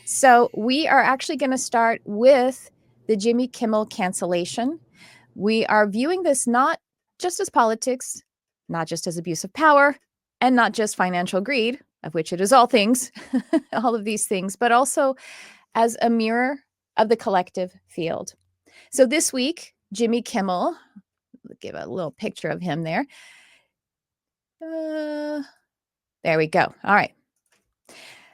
So we are actually going to start with the Jimmy Kimmel cancellation. We are viewing this not just as politics, not just as abuse of power, and not just financial greed, of which it is all things, all of these things, but also as a mirror of the collective field. So this week, Jimmy Kimmel, give a little picture of him there. There we go. All right.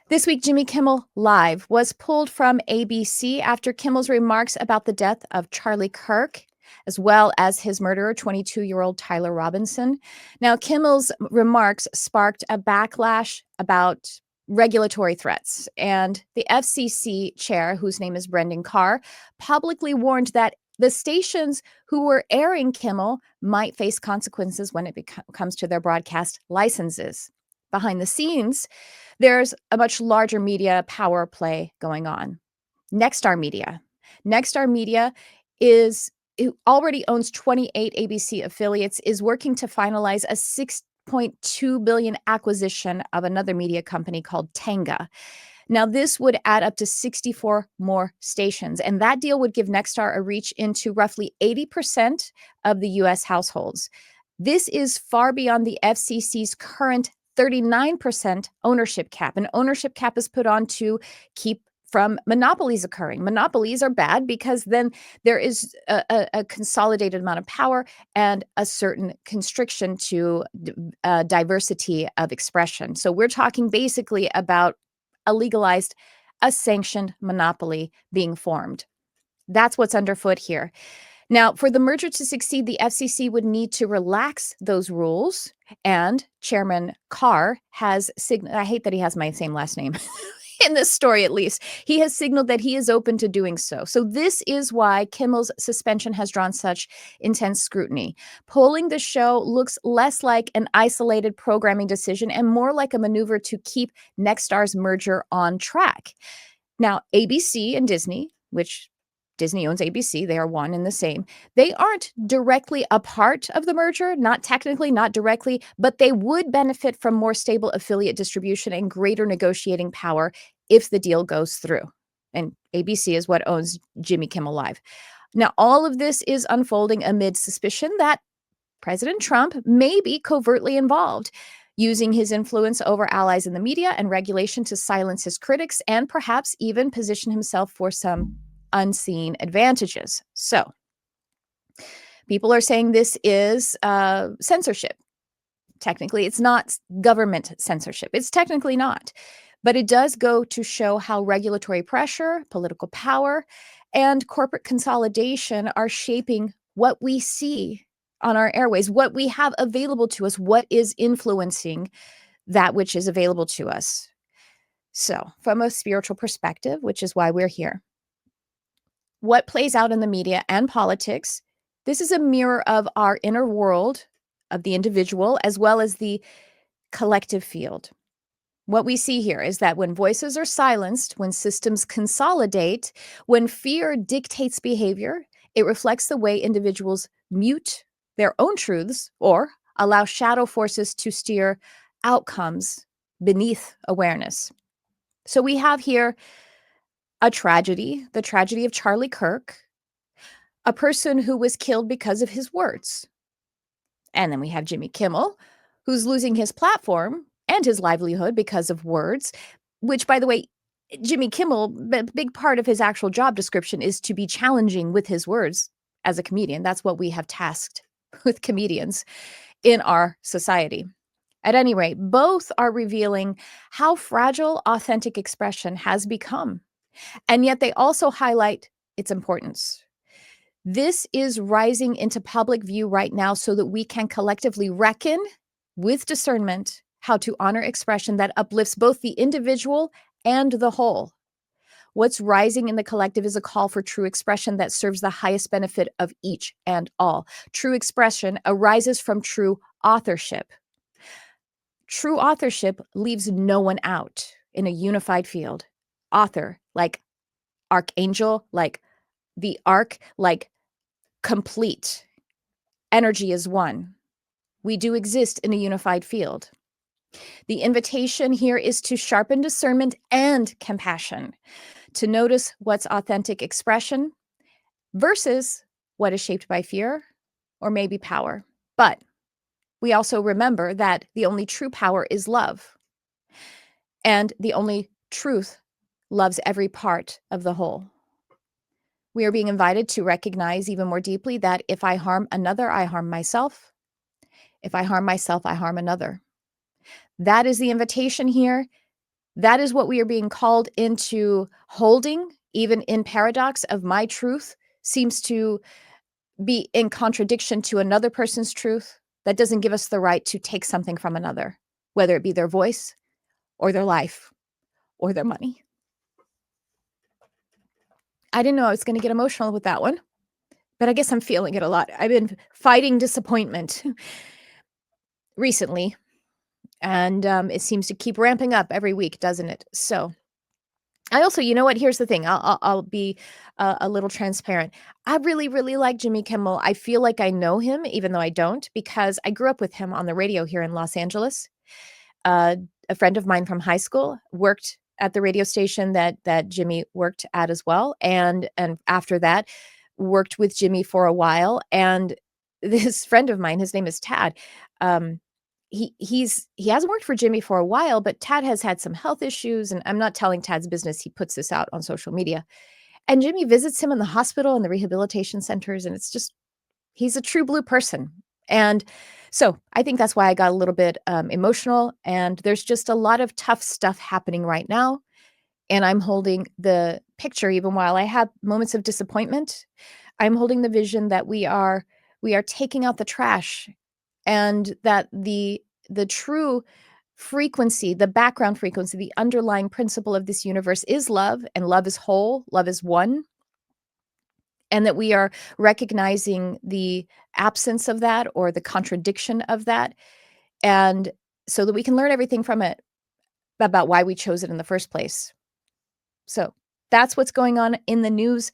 This week, Jimmy Kimmel Live was pulled from ABC after Kimmel's remarks about the death of Charlie Kirk, as well as his murderer, 22-year-old Tyler Robinson. Now, Kimmel's remarks sparked a backlash about regulatory threats, and the FCC chair, whose name is Brendan Carr, publicly warned that the stations who were airing Kimmel might face consequences when it comes to their broadcast licenses. Behind the scenes, there's a much larger media power play going on. Nexstar Media. Nexstar Media it already owns 28 ABC affiliates, is working to finalize a $6.2 billion acquisition of another media company called Tenga. Now, this would add up to 64 more stations, and that deal would give Nexstar a reach into roughly 80% of the U.S. households. This is far beyond the FCC's current 39% ownership cap. An ownership cap is put on to keep from monopolies occurring. Monopolies are bad because then there is a consolidated amount of power and a certain constriction to diversity of expression. So we're talking basically about a legalized, a sanctioned monopoly being formed. That's what's underfoot here. Now, for the merger to succeed, the FCC would need to relax those rules. And Chairman Carr has signaled, I hate that he has my same last name in this story, at least. He has signaled that he is open to doing so. So this is why Kimmel's suspension has drawn such intense scrutiny. Pulling the show looks less like an isolated programming decision and more like a maneuver to keep Nexstar's merger on track. Now, ABC and Disney, which Disney owns ABC, they are one and the same. They aren't directly a part of the merger, not technically, not directly, but they would benefit from more stable affiliate distribution and greater negotiating power if the deal goes through. And ABC is what owns Jimmy Kimmel Live. Now, all of this is unfolding amid suspicion that President Trump may be covertly involved, using his influence over allies in the media and regulation to silence his critics and perhaps even position himself for some unseen advantages. So people are saying this is censorship. Technically, it's not government censorship. It's technically not. But it does go to show how regulatory pressure, political power, and corporate consolidation are shaping what we see on our airways, what we have available to us, what is influencing that which is available to us. So, from a spiritual perspective, which is why we're here, what plays out in the media and politics, this is a mirror of our inner world, of the individual, as well as the collective field. What we see here is that when voices are silenced, when systems consolidate, when fear dictates behavior, it reflects the way individuals mute their own truths or allow shadow forces to steer outcomes beneath awareness. So we have here a tragedy, the tragedy of Charlie Kirk, a person who was killed because of his words. And then we have Jimmy Kimmel, who's losing his platform and his livelihood because of words, which, by the way, Jimmy Kimmel, a big part of his actual job description is to be challenging with his words as a comedian. That's what we have tasked with comedians in our society. At any rate, both are revealing how fragile authentic expression has become. And yet they also highlight its importance. This is rising into public view right now so that we can collectively reckon with discernment how to honor expression that uplifts both the individual and the whole. What's rising in the collective is a call for true expression that serves the highest benefit of each and all. True expression arises from true authorship. True authorship leaves no one out in a unified field. Author, like archangel, like the ark, like complete. Energy is one. We do exist in a unified field. The invitation here is to sharpen discernment and compassion, to notice what's authentic expression versus what is shaped by fear or maybe power. But we also remember that the only true power is love, and the only truth loves every part of the whole. We are being invited to recognize even more deeply that if I harm another, I harm myself. If I harm myself, I harm another. That is the invitation here. That is what we are being called into holding, even in paradox of my truth seems to be in contradiction to another person's truth. That doesn't give us the right to take something from another, whether it be their voice or their life or their money. I didn't know I was going to get emotional with that one, but I guess I'm feeling it a lot. I've been fighting disappointment recently, and it seems to keep ramping up every week, doesn't it? So I also, you know what? Here's the thing. I'll be a little transparent. I really, really like Jimmy Kimmel. I feel like I know him, even though I don't, because I grew up with him on the radio here in Los Angeles. Uh, a friend of mine from high school worked at the radio station that Jimmy worked at as well, and after that, worked with Jimmy for a while. And this friend of mine, his name is Tad. Um, he hasn't worked for Jimmy for a while, but Tad has had some health issues, and I'm not telling Tad's business. He puts this out on social media. And Jimmy visits him in the hospital and the rehabilitation centers, and it's just he's a true blue person. And so I think that's why I got a little bit emotional. And there's just a lot of tough stuff happening right now. And I'm holding the picture, even while I have moments of disappointment. I'm holding the vision that we are taking out the trash, and that the true frequency, the background frequency, the underlying principle of this universe is love, and love is whole, love is one, and that we are recognizing the absence of that or the contradiction of that, and so that we can learn everything from it about why we chose it in the first place. So that's what's going on in the news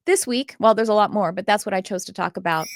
this week. Well, there's a lot more, but that's what I chose to talk about.